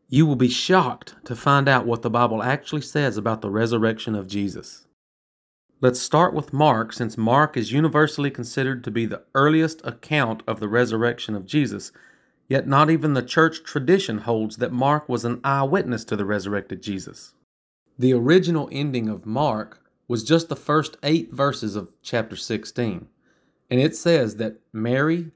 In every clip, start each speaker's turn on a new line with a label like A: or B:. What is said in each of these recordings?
A: You will be shocked to find out what the Bible actually says about the resurrection of Jesus. Let's start with Mark, since Mark is universally considered to be the earliest account of the resurrection of Jesus, yet not even the church tradition holds that Mark was an eyewitness to the resurrected Jesus. The original ending of Mark was just the first 8 verses of chapter 16, and it says that Mary,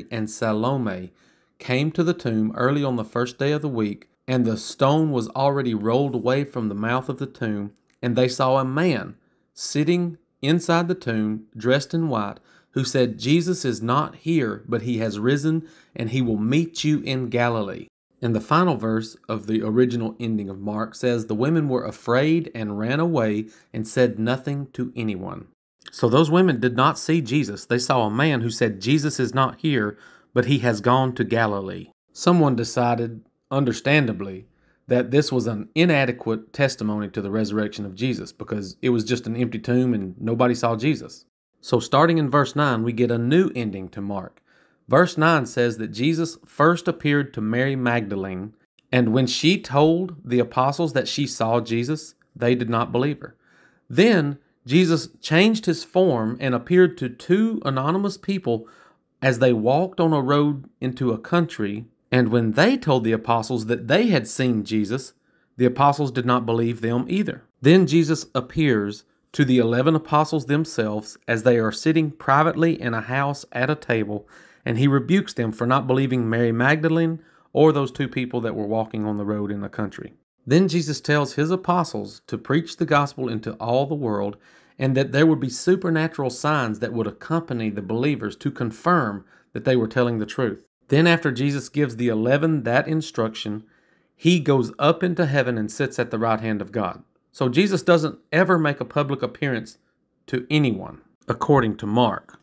A: and Salome came to the tomb early on the first day of the week, and the stone was already rolled away from the mouth of the tomb, and they saw a man sitting inside the tomb, dressed in white, who said, "Jesus is not here, but he has risen, and he will meet you in Galilee." And the final verse of the original ending of Mark says, "The women were afraid and ran away and said nothing to anyone." So those women did not see Jesus. They saw a man who said, "Jesus is not here, but he has gone to Galilee." Someone decided, understandably, that this was an inadequate testimony to the resurrection of Jesus because it was just an empty tomb and nobody saw Jesus. So starting in verse 9, we get a new ending to Mark. Verse 9 says that Jesus first appeared to Mary Magdalene, and when she told the apostles that she saw Jesus, they did not believe her. Then Jesus changed his form and appeared to 2 anonymous people as they walked on a road into a country, and when they told the apostles that they had seen Jesus, the apostles did not believe them either. Then Jesus appears to the 11 apostles themselves as they are sitting privately in a house at a table, and he rebukes them for not believing Mary Magdalene or those 2 people that were walking on the road in the country. Then Jesus tells his apostles to preach the gospel into all the world, and that there would be supernatural signs that would accompany the believers to confirm that they were telling the truth. Then after Jesus gives the 11 that instruction, he goes up into heaven and sits at the right hand of God. So Jesus doesn't ever make a public appearance to anyone, according to Mark.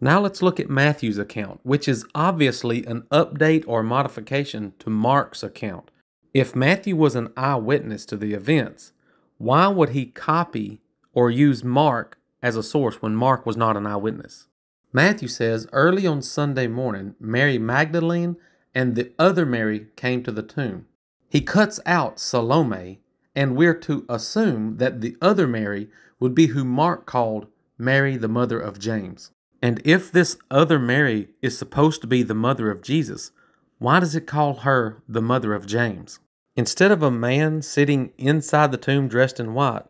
A: Now let's look at Matthew's account, which is obviously an update or modification to Mark's account. If Matthew was an eyewitness to the events, why would he copy or use Mark as a source when Mark was not an eyewitness? Matthew says, early on Sunday morning, Mary Magdalene and the other Mary came to the tomb. He cuts out Salome, and we're to assume that the other Mary would be who Mark called Mary, the mother of James. And if this other Mary is supposed to be the mother of Jesus, why does it call her the mother of James? Instead of a man sitting inside the tomb dressed in white,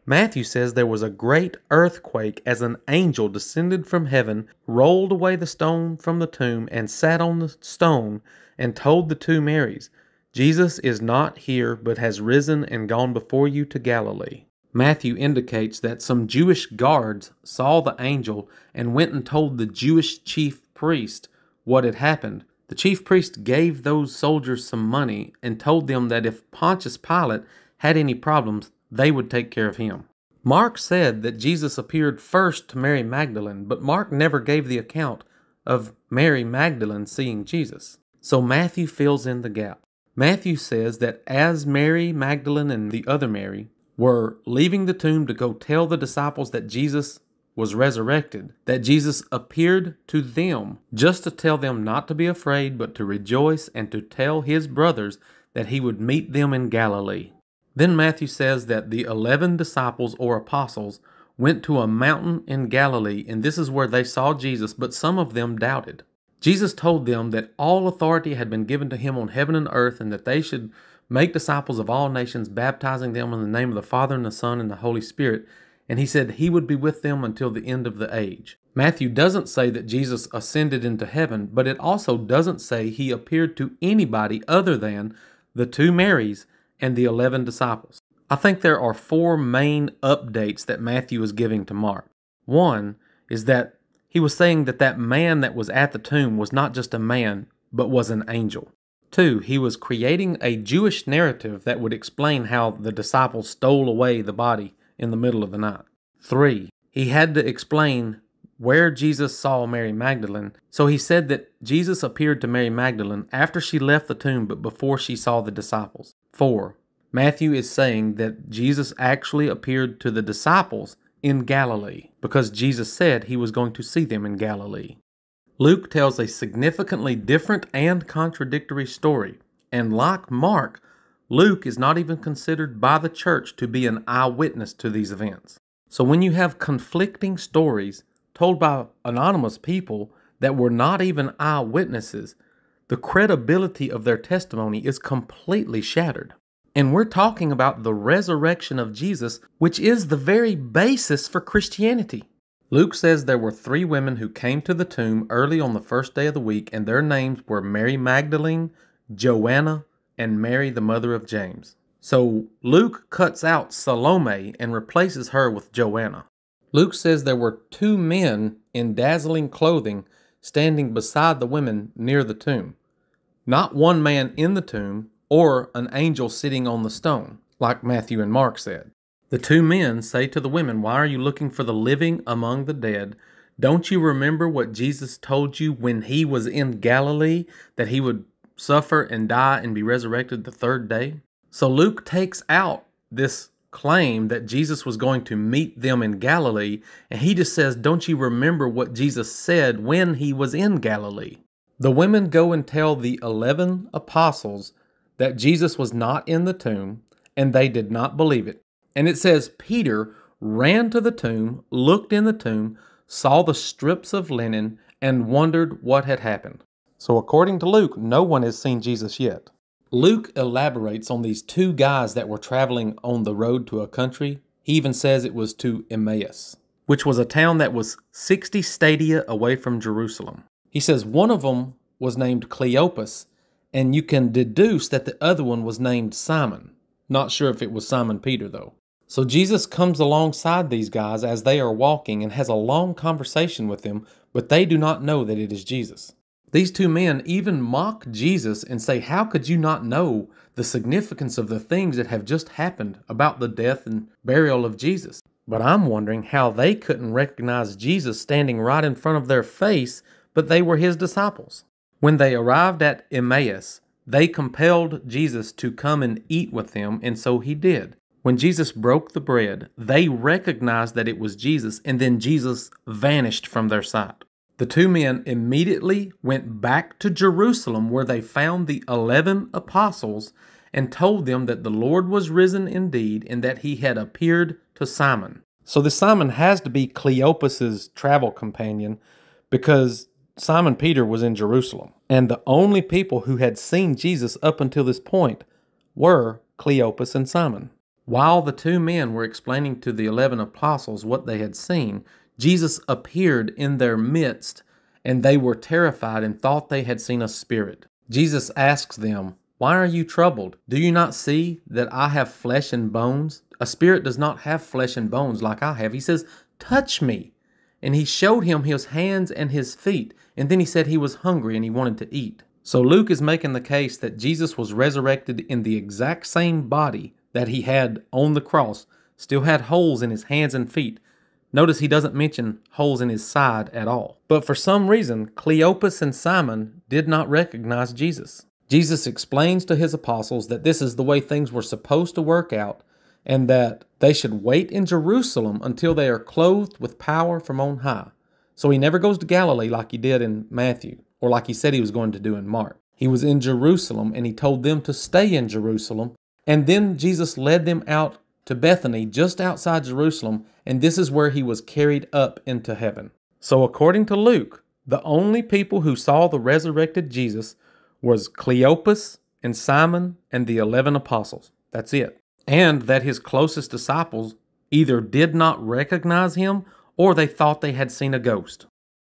A: Matthew says there was a great earthquake as an angel descended from heaven, rolled away the stone from the tomb, and sat on the stone, and told the 2 Marys, "Jesus is not here, but has risen and gone before you to Galilee." Matthew indicates that some Jewish guards saw the angel and went and told the Jewish chief priest what had happened. The chief priest gave those soldiers some money and told them that if Pontius Pilate had any problems, they would take care of him. Mark said that Jesus appeared first to Mary Magdalene, but Mark never gave the account of Mary Magdalene seeing Jesus. So Matthew fills in the gap. Matthew says that as Mary Magdalene and the other Mary were leaving the tomb to go tell the disciples that Jesus was resurrected, that Jesus appeared to them just to tell them not to be afraid, but to rejoice and to tell his brothers that he would meet them in Galilee. Then Matthew says that the 11 disciples or apostles went to a mountain in Galilee, and this is where they saw Jesus, but some of them doubted. Jesus told them that all authority had been given to him on heaven and earth, and that they should make disciples of all nations, baptizing them in the name of the Father and the Son and the Holy Spirit, and he said he would be with them until the end of the age. Matthew doesn't say that Jesus ascended into heaven, but it also doesn't say he appeared to anybody other than the 2 Marys and the 11 disciples. I think there are 4 main updates that Matthew is giving to Mark. One is that he was saying that that man that was at the tomb was not just a man, but was an angel. 2, he was creating a Jewish narrative that would explain how the disciples stole away the body in the middle of the night. 3, he had to explain where Jesus saw Mary Magdalene, so he said that Jesus appeared to Mary Magdalene after she left the tomb but before she saw the disciples. 4, Matthew is saying that Jesus actually appeared to the disciples in Galilee because Jesus said he was going to see them in Galilee. Luke tells a significantly different and contradictory story, And like Mark, Luke is not even considered by the church to be an eyewitness to these events. So when you have conflicting stories told by anonymous people that were not even eyewitnesses, the credibility of their testimony is completely shattered. And we're talking about the resurrection of Jesus, which is the very basis for Christianity. Luke says there were 3 women who came to the tomb early on the first day of the week, and their names were Mary Magdalene, Joanna, and Mary, the mother of James. So Luke cuts out Salome and replaces her with Joanna. Luke says there were 2 men in dazzling clothing standing beside the women near the tomb. Not one man in the tomb or an angel sitting on the stone, like Matthew and Mark said. The 2 men say to the women, "Why are you looking for the living among the dead? Don't you remember what Jesus told you when he was in Galilee, that he would suffer and die and be resurrected the 3rd day?" So Luke takes out this claim that Jesus was going to meet them in Galilee, and he just says, "Don't you remember what Jesus said when he was in Galilee?" The women go and tell the 11 apostles that Jesus was not in the tomb, and they did not believe it. And it says Peter ran to the tomb, looked in the tomb, saw the strips of linen, and wondered what had happened. So according to Luke, no one has seen Jesus yet. Luke elaborates on these 2 guys that were traveling on the road to a country. He even says it was to Emmaus, which was a town that was 60 stadia away from Jerusalem. He says one of them was named Cleopas, and you can deduce that the other one was named Simon. Not sure if it was Simon Peter, though. So Jesus comes alongside these guys as they are walking and has a long conversation with them, but they do not know that it is Jesus. These 2 men even mock Jesus and say, "How could you not know the significance of the things that have just happened about the death and burial of Jesus?" But I'm wondering how they couldn't recognize Jesus standing right in front of their face, but they were his disciples. When they arrived at Emmaus, they compelled Jesus to come and eat with them, and so he did. When Jesus broke the bread, they recognized that it was Jesus, and then Jesus vanished from their sight. The 2 men immediately went back to Jerusalem, where they found the 11 apostles and told them that the Lord was risen indeed and that he had appeared to Simon. So this Simon has to be Cleopas's travel companion, because Simon Peter was in Jerusalem. And the only people who had seen Jesus up until this point were Cleopas and Simon. While the 2 men were explaining to the 11 apostles what they had seen, Jesus appeared in their midst, and they were terrified and thought they had seen a spirit. Jesus asks them, "Why are you troubled? Do you not see that I have flesh and bones? A spirit does not have flesh and bones like I have." He says, "Touch me." And he showed him his hands and his feet, and then he said he was hungry and he wanted to eat. So Luke is making the case that Jesus was resurrected in the exact same body that he had on the cross, still had holes in his hands and feet. Notice he doesn't mention holes in his side at all. But for some reason, Cleopas and Simon did not recognize Jesus. Jesus explains to his apostles that this is the way things were supposed to work out, and that they should wait in Jerusalem until they are clothed with power from on high. So he never goes to Galilee like he did in Matthew, or like he said he was going to do in Mark. He was in Jerusalem, and he told them to stay in Jerusalem. And then Jesus led them out to Bethany, just outside Jerusalem, and this is where he was carried up into heaven. So according to Luke, the only people who saw the resurrected Jesus was Cleopas and Simon and the 11 apostles. That's it. And that his closest disciples either did not recognize him or they thought they had seen a ghost.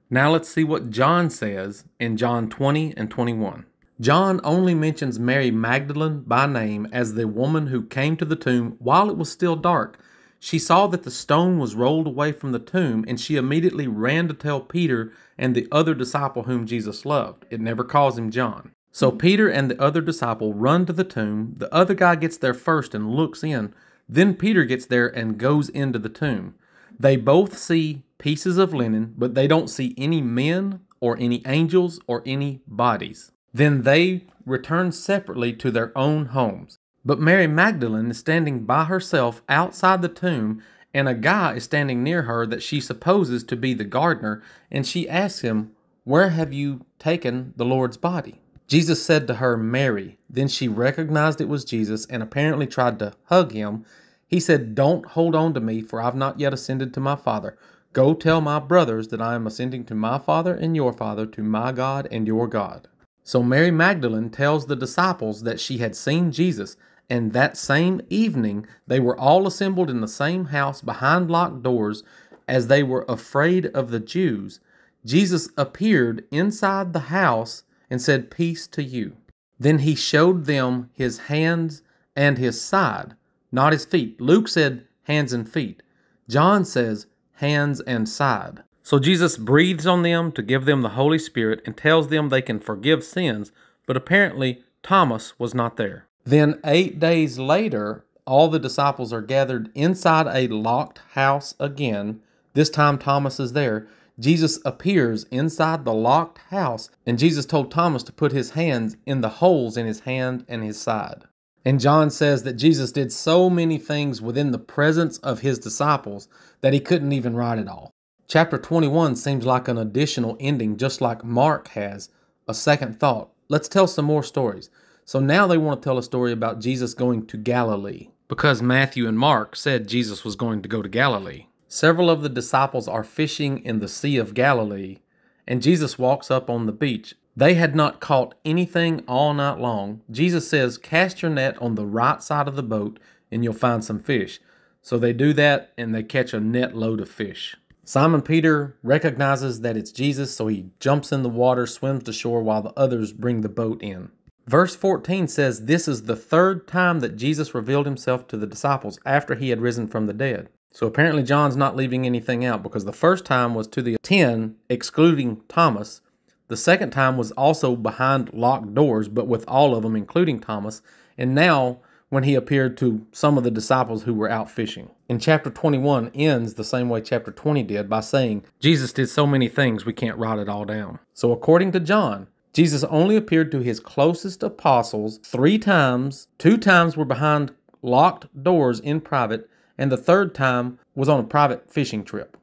A: Now let's see what John says in John 20 and 21. John only mentions Mary Magdalene by name as the woman who came to the tomb while it was still dark. She saw that the stone was rolled away from the tomb, and she immediately ran to tell Peter and the other disciple whom Jesus loved. It never calls him John. So Peter and the other disciple run to the tomb. The other guy gets there first and looks in. Then Peter gets there and goes into the tomb. They both see pieces of linen, but they don't see any men or any angels or any bodies. Then they return separately to their own homes. But Mary Magdalene is standing by herself outside the tomb, and a guy is standing near her that she supposes to be the gardener, and she asks him, "Where have you taken the Lord's body?" Jesus said to her, "Mary." Then she recognized it was Jesus and apparently tried to hug him. He said, "Don't hold on to me, for I've not yet ascended to my Father. Go tell my brothers that I am ascending to my Father and your Father, to my God and your God." So Mary Magdalene tells the disciples that she had seen Jesus, and that same evening they were all assembled in the same house behind locked doors, as they were afraid of the Jews. Jesus appeared inside the house and said, "Peace to you." Then he showed them his hands and his side, not his feet. Luke said hands and feet. John says hands and side. So Jesus breathes on them to give them the Holy Spirit and tells them they can forgive sins, but apparently Thomas was not there. Then 8 days later, all the disciples are gathered inside a locked house again. This time Thomas is there. Jesus appears inside the locked house, and Jesus told Thomas to put his hands in the holes in his hand and his side. And John says that Jesus did so many things within the presence of his disciples that he couldn't even write it all. Chapter 21 seems like an additional ending, just like Mark has a second thought. Let's tell some more stories. So now they want to tell a story about Jesus going to Galilee, because Matthew and Mark said Jesus was going to go to Galilee. Several of the disciples are fishing in the Sea of Galilee, and Jesus walks up on the beach. They had not caught anything all night long. Jesus says, "Cast your net on the right side of the boat, and you'll find some fish." So they do that, and they catch a net load of fish. Simon Peter recognizes that it's Jesus, so he jumps in the water, swims to shore, while the others bring the boat in. Verse 14 says, "This is the third time that Jesus revealed himself to the disciples after he had risen from the dead." So apparently John's not leaving anything out, because the first time was to the 10, excluding Thomas. The second time was also behind locked doors, but with all of them, including Thomas. And now, when he appeared to some of the disciples who were out fishing. And chapter 21 ends the same way chapter 20 did, by saying, Jesus did so many things we can't write it all down. So according to John, Jesus only appeared to his closest apostles 3 times. 2 times were behind locked doors in private, and the third time was on a private fishing trip.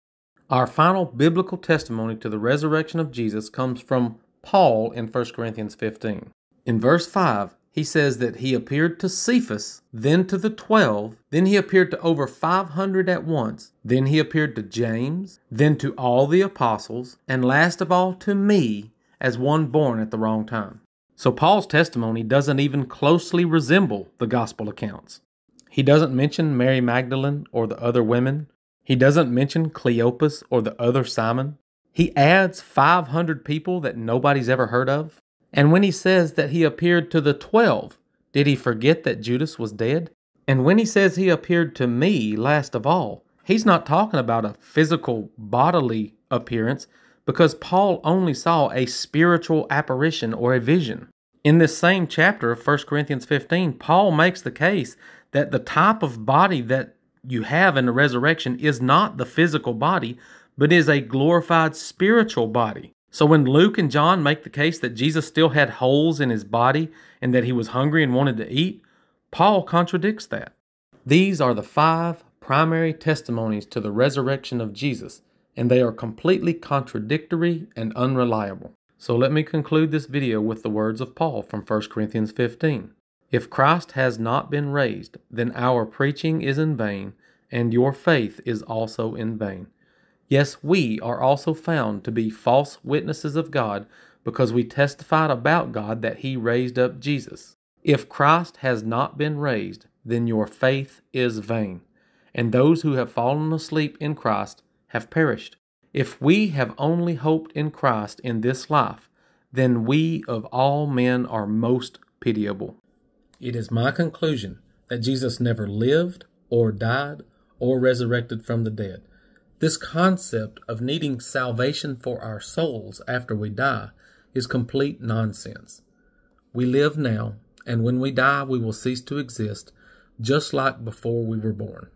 A: Our final biblical testimony to the resurrection of Jesus comes from Paul in 1 Corinthians 15. In verse 5, he says that he appeared to Cephas, then to the 12, then he appeared to over 500 at once, then he appeared to James, then to all the apostles, and last of all to me, as one born at the wrong time. So Paul's testimony doesn't even closely resemble the gospel accounts. He doesn't mention Mary Magdalene or the other women. He doesn't mention Cleopas or the other Simon. He adds 500 people that nobody's ever heard of. And when he says that he appeared to the 12, did he forget that Judas was dead? And when he says he appeared to me last of all, he's not talking about a physical bodily appearance, because Paul only saw a spiritual apparition or a vision. In this same chapter of 1 Corinthians 15, Paul makes the case that the type of body that you have in the resurrection is not the physical body, but is a glorified spiritual body. So when Luke and John make the case that Jesus still had holes in his body and that he was hungry and wanted to eat, Paul contradicts that. These are the 5 primary testimonies to the resurrection of Jesus, and they are completely contradictory and unreliable. So let me conclude this video with the words of Paul from 1 Corinthians 15. If Christ has not been raised, then our preaching is in vain, and your faith is also in vain. Yes, we are also found to be false witnesses of God, because we testified about God that he raised up Jesus. If Christ has not been raised, then your faith is vain, and those who have fallen asleep in Christ have perished. If we have only hoped in Christ in this life, then we of all men are most pitiable. It is my conclusion that Jesus never lived or died or resurrected from the dead. This concept of needing salvation for our souls after we die is complete nonsense. We live now, and when we die, we will cease to exist, just like before we were born.